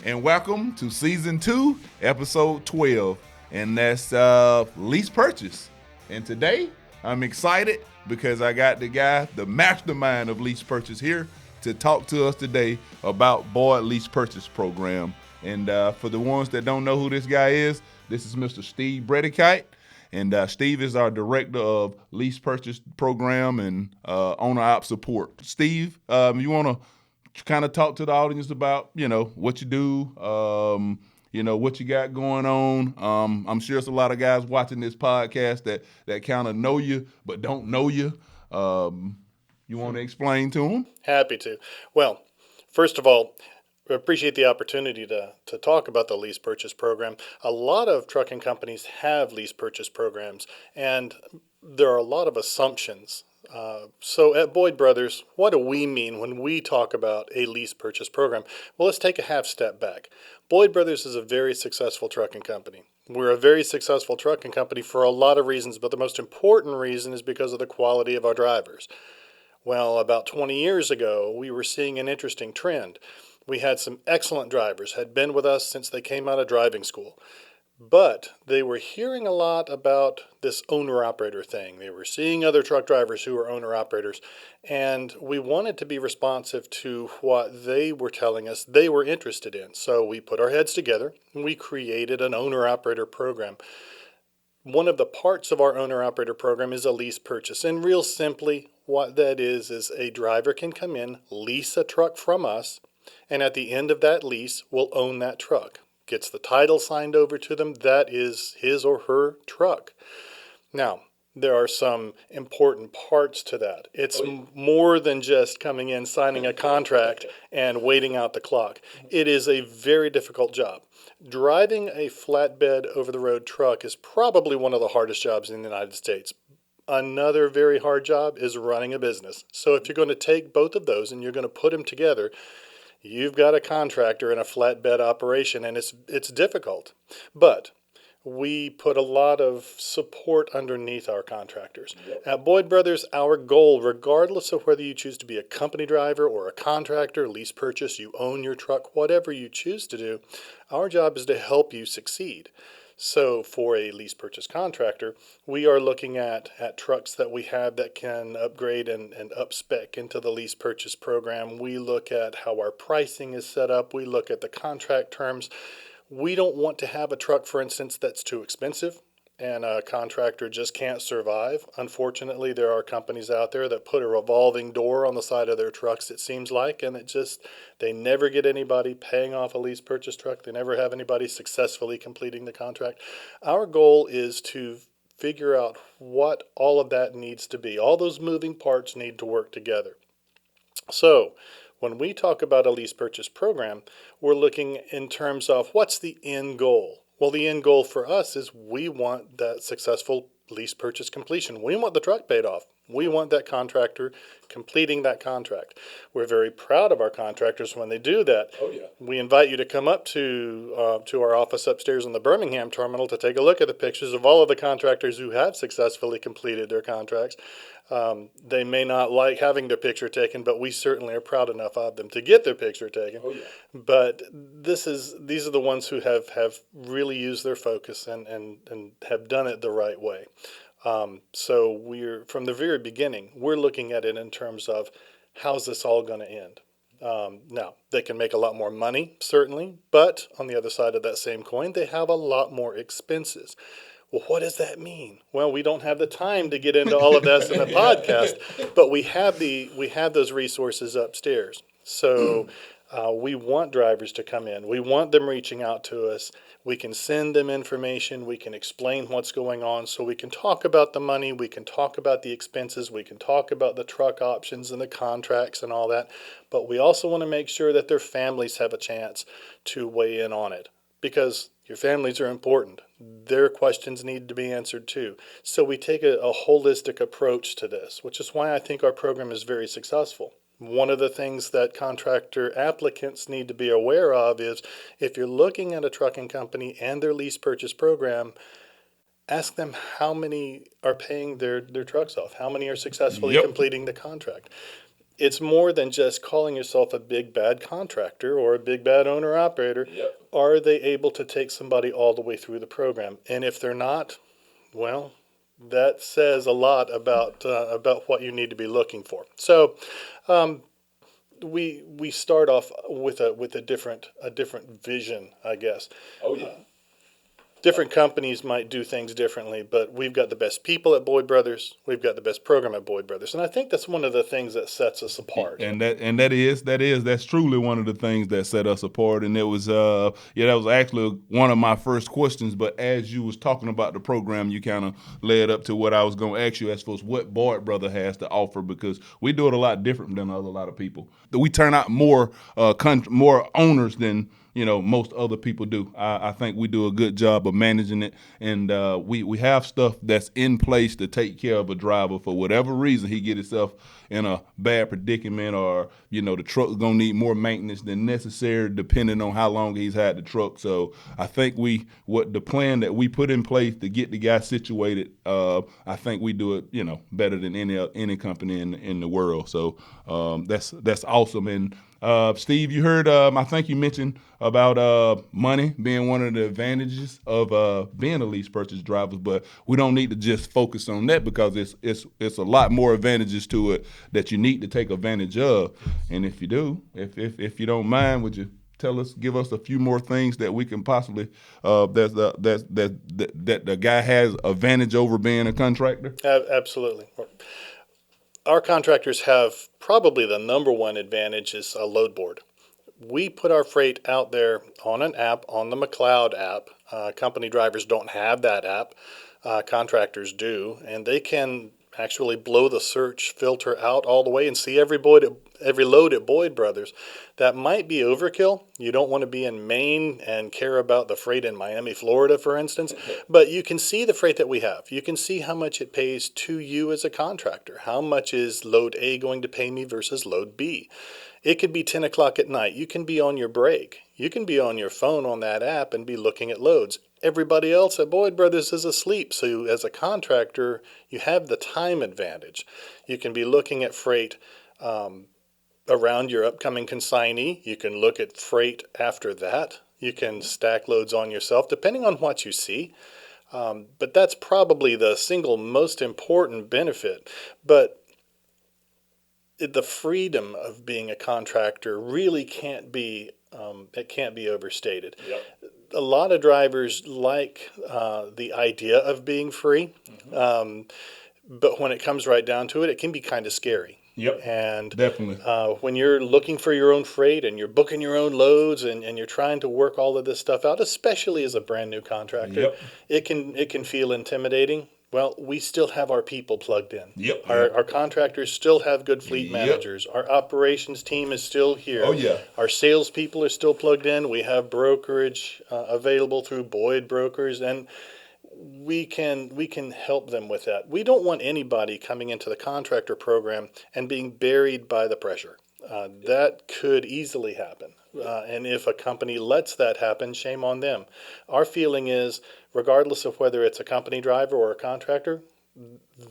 and welcome to Season 2, Episode 12, and that's Lease Purchase. And today, I'm excited because I got the guy, the mastermind of Lease Purchase here to talk to us today about Boyd Lease Purchase Program. And for the ones that don't know who this guy is, this is Mr. Steve Bredigkeit. And Steve is our director of Lease Purchase Program and owner op support. Steve, you want to kind of talk to the audience about, what you do, what you got going on. I'm sure there's a lot of guys watching this podcast that kind of know you but don't know you. You want to explain to them? Happy to. Well, first of all, we appreciate the opportunity to talk about the lease purchase program. A lot of trucking companies have lease purchase programs, and there are a lot of assumptions. So at Boyd Brothers, what do we mean when we talk about a lease purchase program? Well, let's take a half step back. Boyd Brothers is a very successful trucking company. We're a very successful trucking company for a lot of reasons, but the most important reason is because of the quality of our drivers. Well, about 20 years ago, we were seeing an interesting trend. We had some excellent drivers, had been with us since they came out of driving school. But they were hearing a lot about this owner-operator thing. They were seeing other truck drivers who were owner-operators, and we wanted to be responsive to what they were telling us they were interested in. So we put our heads together, and we created an owner-operator program. One of the parts of our owner-operator program is a lease purchase, and real simply, what that is a driver can come in, lease a truck from us, and at the end of that lease, will own that truck. Gets the title signed over to them. That is his or her truck. Now, there are some important parts to that. It's more than just coming in, signing a contract, and waiting out the clock. It is a very difficult job. Driving a flatbed over-the-road truck is probably one of the hardest jobs in the United States. Another very hard job is running a business. So if you're going to take both of those and you're going to put them together, you've got a contractor in a flatbed operation, and it's difficult. But we put a lot of support underneath our contractors. At Boyd Brothers, our goal, regardless of whether you choose to be a company driver or a contractor, lease purchase, you own your truck, whatever you choose to do, our job is to help you succeed. So for a lease purchase contractor, we are looking at trucks that we have that can upgrade and up spec into the lease purchase program. We look at how our pricing is set up. We look at the contract terms. We don't want to have a truck, for instance, that's too expensive and a contractor just can't survive. Unfortunately, there are companies out there that put a revolving door on the side of their trucks, it seems like, and they never get anybody paying off a lease purchase truck. They never have anybody successfully completing the contract. Our goal is to figure out what all of that needs to be. All those moving parts need to work together. So when we talk about a lease purchase program, we're looking in terms of what's the end goal. Well, the end goal for us is we want that successful lease purchase completion. We want the truck paid off. We want that contractor completing that contract. We're very proud of our contractors when they do that. Oh, yeah. We invite you to come up to our office upstairs in the Birmingham terminal to take a look at the pictures of all of the contractors who have successfully completed their contracts. They may not like having their picture taken, but we certainly are proud enough of them to get their picture taken. Oh, yeah. But these are the ones who have really used their focus and have done it the right way. So we're from the very beginning, we're looking at it in terms of how's this all going to end. Now, they can make a lot more money, certainly, but on the other side of that same coin, they have a lot more expenses. Well, what does that mean? Well, we don't have the time to get into all of this in the podcast, but we have those resources upstairs. So we want drivers to come in. We want them reaching out to us. We can send them information. We can explain what's going on. So we can talk about the money. We can talk about the expenses. We can talk about the truck options and the contracts and all that. But we also want to make sure that their families have a chance to weigh in on it, because your families are important. Their questions need to be answered too. So we take a holistic approach to this, which is why I think our program is very successful. One of the things that contractor applicants need to be aware of is if you're looking at a trucking company and their lease purchase program, ask them how many are paying their trucks off, how many are successfully completing the contract. it's more than just calling yourself a big bad contractor or a big bad owner operator. Yep. Are they able to take somebody all the way through the program? And if they're not, well, that says a lot about what you need to be looking for. So we start off with a different vision, I guess. Oh yeah. Different companies might do things differently, but we've got the best people at Boyd Brothers. We've got the best program at Boyd Brothers, and I think that's one of the things that sets us apart. And that's truly one of the things that set us apart. And it was that was actually one of my first questions. But as you was talking about the program, you kind of led up to what I was going to ask you as far as what Boyd Brother has to offer, because we do it a lot different than a lot of people. We turn out more more owners than most other people do. I think we do a good job of managing it, and we have stuff that's in place to take care of a driver for whatever reason he get himself in a bad predicament, or the truck's gonna need more maintenance than necessary depending on how long he's had the truck. So I think the plan that we put in place to get the guy situated, I think we do it better than any company in the world. So that's awesome. And Steve, you heard, I think you mentioned about money being one of the advantages of being a lease purchase driver, but we don't need to just focus on that, because it's a lot more advantages to it that you need to take advantage of. And if you do, if you don't mind, would you give us a few more things that we can possibly that the guy has advantage over being a contractor? Absolutely. Our contractors have probably the number one advantage is a load board. We put our freight out there on an app, on the McLeod app. Company drivers don't have that app. Contractors do, and they can actually blow the search filter out all the way and see every load at Boyd Brothers. That might be overkill. You don't want to be in Maine and care about the freight in Miami, Florida, for instance. But you can see the freight that we have. You can see how much it pays to you as a contractor. How much is load A going to pay me versus load B? It could be 10 o'clock at night. You can be on your break. You can be on your phone on that app and be looking at loads. Everybody else at Boyd Brothers is asleep. So as a contractor, you have the time advantage. You can be looking at freight around your upcoming consignee. You can look at freight after that. You can stack loads on yourself, depending on what you see. But that's probably the single most important benefit. But the freedom of being a contractor really can't be overstated. Yep. A lot of drivers like the idea of being free, but when it comes right down to it, it can be kind of scary. Yep, and definitely. When you're looking for your own freight and you're booking your own loads and you're trying to work all of this stuff out, especially as a brand new contractor, it can feel intimidating. Well, we still have our people plugged in. Yep. Our contractors still have good fleet managers. Our operations team is still here. Oh, yeah. Our salespeople are still plugged in. We have brokerage available through Boyd Brokers, and we can help them with that. We don't want anybody coming into the contractor program and being buried by the pressure. That could easily happen. And if a company lets that happen, shame on them. Our feeling is, regardless of whether it's a company driver or a contractor,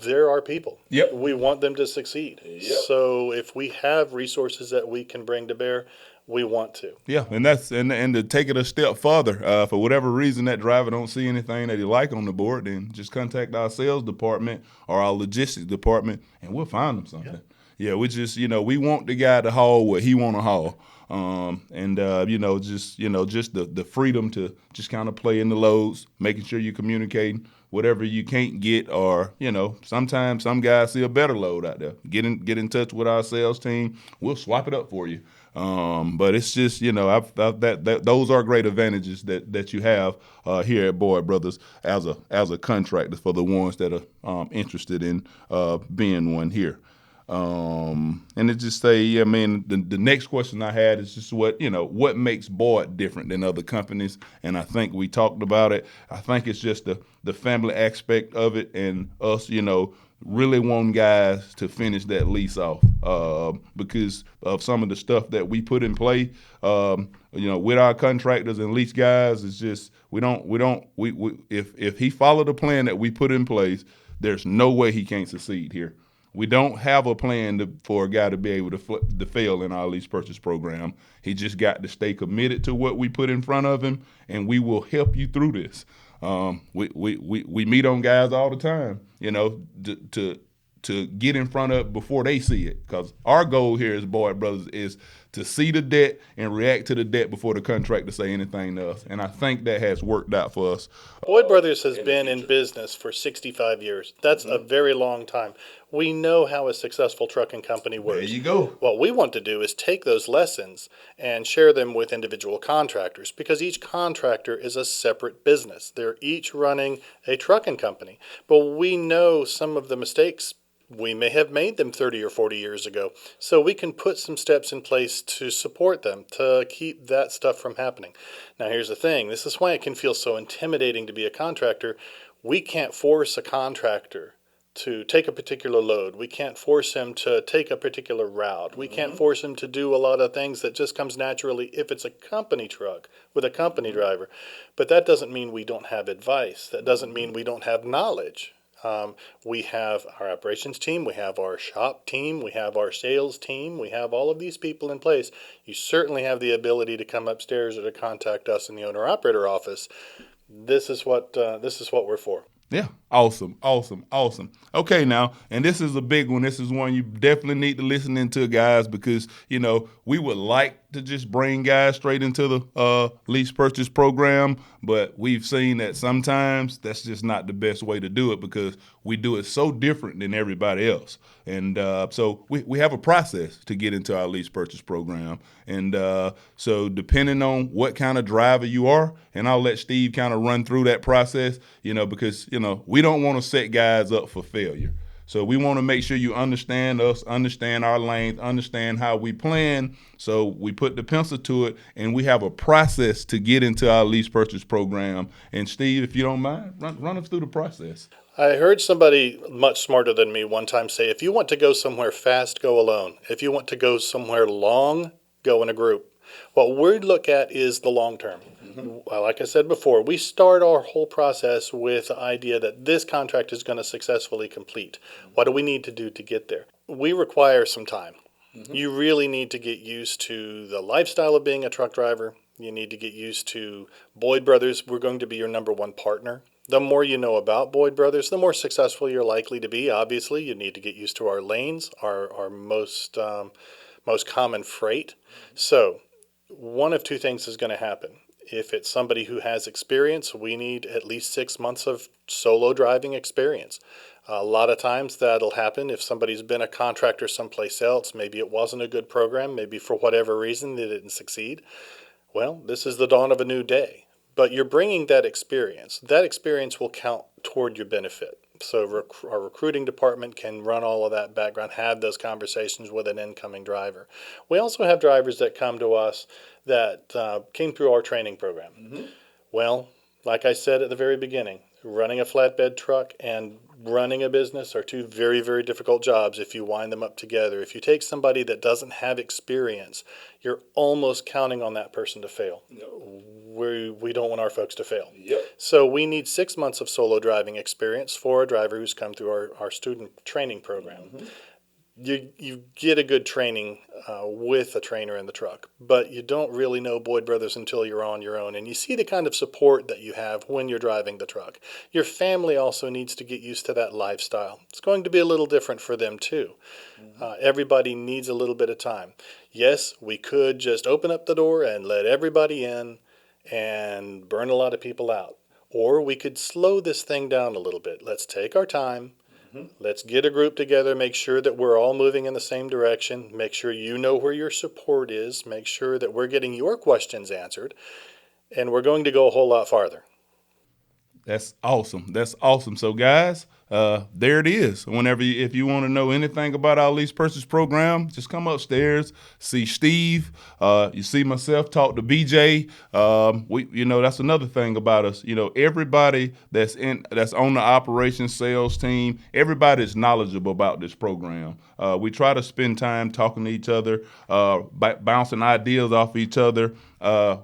they're our people. Yep. We want them to succeed. Yep. So if we have resources that we can bring to bear, we want to. Yeah, and that's and to take it a step further, for whatever reason that driver don't see anything that he like on the board, then just contact our sales department or our logistics department, and we'll find them something. Yeah, we just we want the guy to haul what he want to haul. Just the freedom to just kind of play in the loads, making sure you're communicating whatever you can't get, or sometimes some guys see a better load out there. Get in touch with our sales team. We'll swap it up for you. But it's just those are great advantages that you have here at Boyd Brothers as a contractor for the ones that are interested in being one here. And it just the next question I had is just what makes Boyd different than other companies, and I think we talked about it. I think it's just the family aspect of it, and us really want guys to finish that lease off because of some of the stuff that we put in play. With our contractors and lease guys, it's just if he followed the plan that we put in place, there's no way he can't succeed here. We don't have a plan for a guy to be able to fail in our lease purchase program. He just got to stay committed to what we put in front of him, and we will help you through this. We meet on guys all the time, to get in front of before they see it. Because our goal here as Boyd Brothers is to see the debt and react to the debt before the contractor say anything to us. And I think that has worked out for us. Boyd Brothers has been in business for 65 years. That's a very long time. We know how a successful trucking company works. There you go. What we want to do is take those lessons and share them with individual contractors, because each contractor is a separate business. They're each running a trucking company. But we know some of the mistakes we may have made them 30 or 40 years ago. So we can put some steps in place to support them, to keep that stuff from happening. Now, here's the thing. This is why it can feel so intimidating to be a contractor. We can't force a contractor to take a particular load. We can't force him to take a particular route. We can't force him to do a lot of things that just comes naturally if it's a company truck with a company driver. But that doesn't mean we don't have advice. That doesn't mean we don't have knowledge. We have our operations team, we have our shop team, we have our sales team, we have all of these people in place. You certainly have the ability to come upstairs or to contact us in the owner-operator office. This is what we're for. Yeah, awesome. Okay, now, and this is a big one. This is one you definitely need to listen into, guys, because, we would like to just bring guys straight into the lease purchase program, but we've seen that sometimes that's just not the best way to do it because we do it so different than everybody else. And so we have a process to get into our lease purchase program. And so depending on what kind of driver you are, and I'll let Steve kind of run through that process, because, we don't want to set guys up for failure. So we want to make sure you understand us, understand our lanes, understand how we plan. So we put the pencil to it, and we have a process to get into our lease purchase program. And Steve, if you don't mind, run us through the process. I heard somebody much smarter than me one time say, if you want to go somewhere fast, go alone. If you want to go somewhere long, go in a group. What we look at is the long term. Like I said before, we start our whole process with the idea that this contract is going to successfully complete. What do we need to do to get there? We require some time. You really need to get used to the lifestyle of being a truck driver. You need to get used to Boyd Brothers. We're going to be your number one partner. The more you know about Boyd Brothers, the more successful you're likely to be. Obviously, you need to get used to our lanes, our most common freight. So one of two things is going to happen. If it's somebody who has experience, we need at least 6 months of solo driving experience. A lot of times that'll happen if somebody's been a contractor someplace else. Maybe it wasn't a good program. Maybe for whatever reason they didn't succeed. Well, this is the dawn of a new day. But you're bringing that experience. That experience will count toward your benefit. So our recruiting department can run all of that background, have those conversations with an incoming driver. We also have drivers that come to us that came through our training program. Well, like I said at the very beginning, running a flatbed truck and running a business are two very, very difficult jobs if you wind them up together. If you take somebody that doesn't have experience, you're almost counting on that person to fail. We don't want our folks to fail. So we need 6 months of solo driving experience for a driver who's come through our student training program. You get a good training with a trainer in the truck, but you don't really know Boyd Brothers until you're on your own, and you see the kind of support that you have when you're driving the truck. Your family also needs to get used to that lifestyle. It's going to be a little different for them too. Everybody needs a little bit of time. Yes, we could just open up the door and let everybody in and burn a lot of people out, or we could slow this thing down a little bit. Let's take our time. Let's get a group together, make sure that we're all moving in the same direction, make sure you know where your support is, make sure that we're getting your questions answered, and we're going to go a whole lot farther. That's awesome. So, guys, there it is. If you want to know anything about our lease purchase program, just come upstairs, see Steve. You see myself, talk to BJ. That's another thing about us. Everybody that's on the operations sales team, everybody is knowledgeable about this program. We try to spend time talking to each other, bouncing ideas off each other.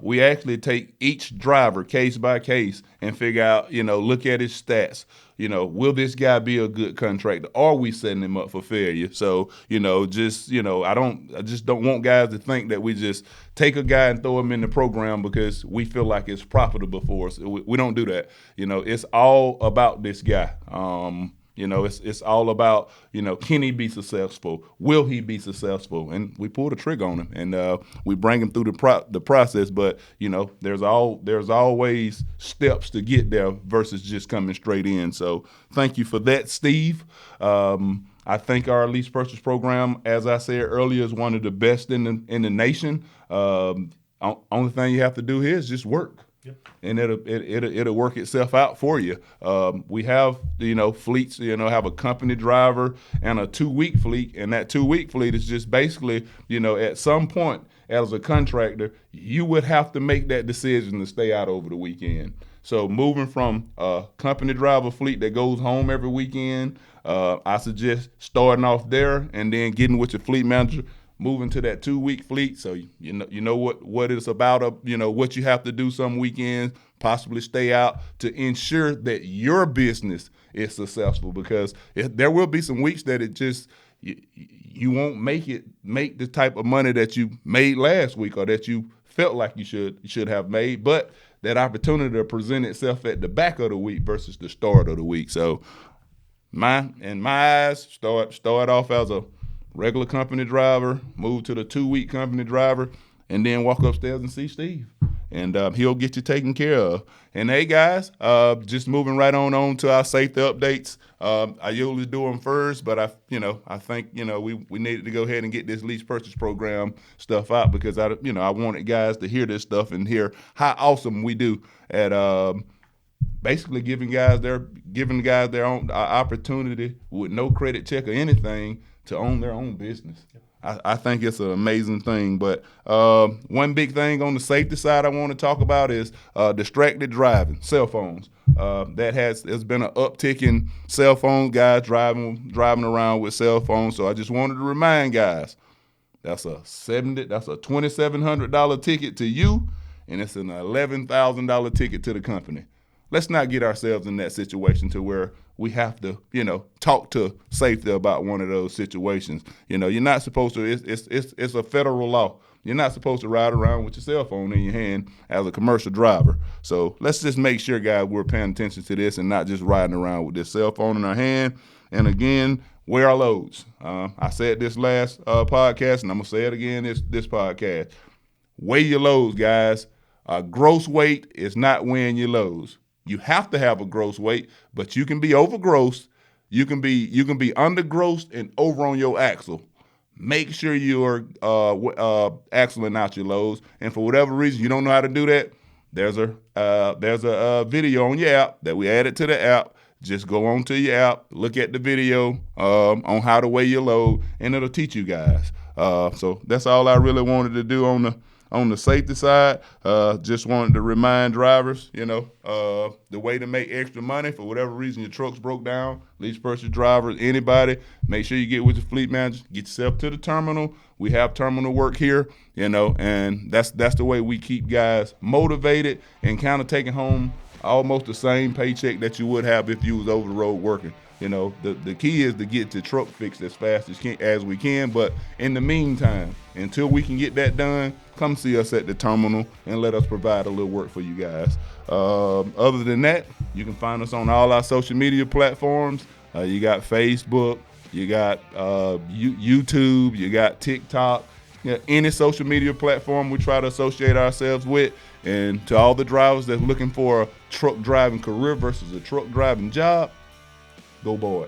We actually take each driver case by case and figure out, look at his stats. will this guy be a good contractor? Are we setting him up for failure? So, I just don't want guys to think that we just take a guy and throw him in the program because we feel like it's profitable for us. We don't do that. It's all about this guy. It's all about, can he be successful? Will he be successful? And we pull the trigger on him, and we bring him through the process. But there's always steps to get there versus just coming straight in. So thank you for that, Steve. I think our lease purchase program, as I said earlier, is one of the best in the nation. Only thing you have to do here is just work. Yep. And it'll work itself out for you. We have fleets. Have a company driver and a 2-week fleet, and that 2-week fleet is just basically at some point as a contractor you would have to make that decision to stay out over the weekend. So moving from a company driver fleet that goes home every weekend, I suggest starting off there and then getting with your fleet manager. Moving to that 2-week fleet, so you know what it's about. What you have to do some weekends, possibly stay out to ensure that your business is successful. Because there will be some weeks that it just you won't make the type of money that you made last week or that you felt like you should have made. But that opportunity to present itself at the back of the week versus the start of the week. So in my eyes, start off as a regular company driver, move to the 2-week company driver, and then walk upstairs and see Steve. And he'll get you taken care of. And hey, guys, just moving right on to our safety updates. I usually do them first, but I think we needed to go ahead and get this lease purchase program stuff out because I wanted guys to hear this stuff and hear how awesome we do at basically giving guys their own opportunity with no credit check or anything to own their own business. I think it's an amazing thing. But one big thing on the safety side I want to talk about is distracted driving, cell phones. There's been an uptick in cell phone guys driving around with cell phones. So I just wanted to remind guys, that's a $2,700 ticket to you, and it's an $11,000 ticket to the company. Let's not get ourselves in that situation to where we have to, talk to safety about one of those situations. You're not supposed to. It's a federal law. You're not supposed to ride around with your cell phone in your hand as a commercial driver. So let's just make sure, guys, we're paying attention to this and not just riding around with this cell phone in our hand. And again, weigh our loads. I said this last podcast, and I'm gonna say it again this podcast. Weigh your loads, guys. Gross weight is not weighing your loads. You have to have a gross weight, but you can be overgrossed. You can be undergrossed and over on your axle. Make sure you're axling out your loads. And for whatever reason you don't know how to do that, there's a video on your app that we added to the app. Just go on to your app, look at the video on how to weigh your load, and it'll teach you guys. So that's all I really wanted to do on the safety side. Just wanted to remind drivers, the way to make extra money for whatever reason your truck's broke down, lease purchase drivers, anybody, make sure you get with your fleet manager, get yourself to the terminal. We have terminal work here, and that's the way we keep guys motivated and kind of taking home almost the same paycheck that you would have if you was over the road working. The key is to get the truck fixed as fast as we can. But in the meantime, until we can get that done, come see us at the terminal and let us provide a little work for you guys. Other than that, you can find us on all our social media platforms. You got Facebook, you got YouTube, you got TikTok. Any social media platform we try to associate ourselves with. And to all the drivers that's looking for a truck driving career versus a truck driving job, go boy.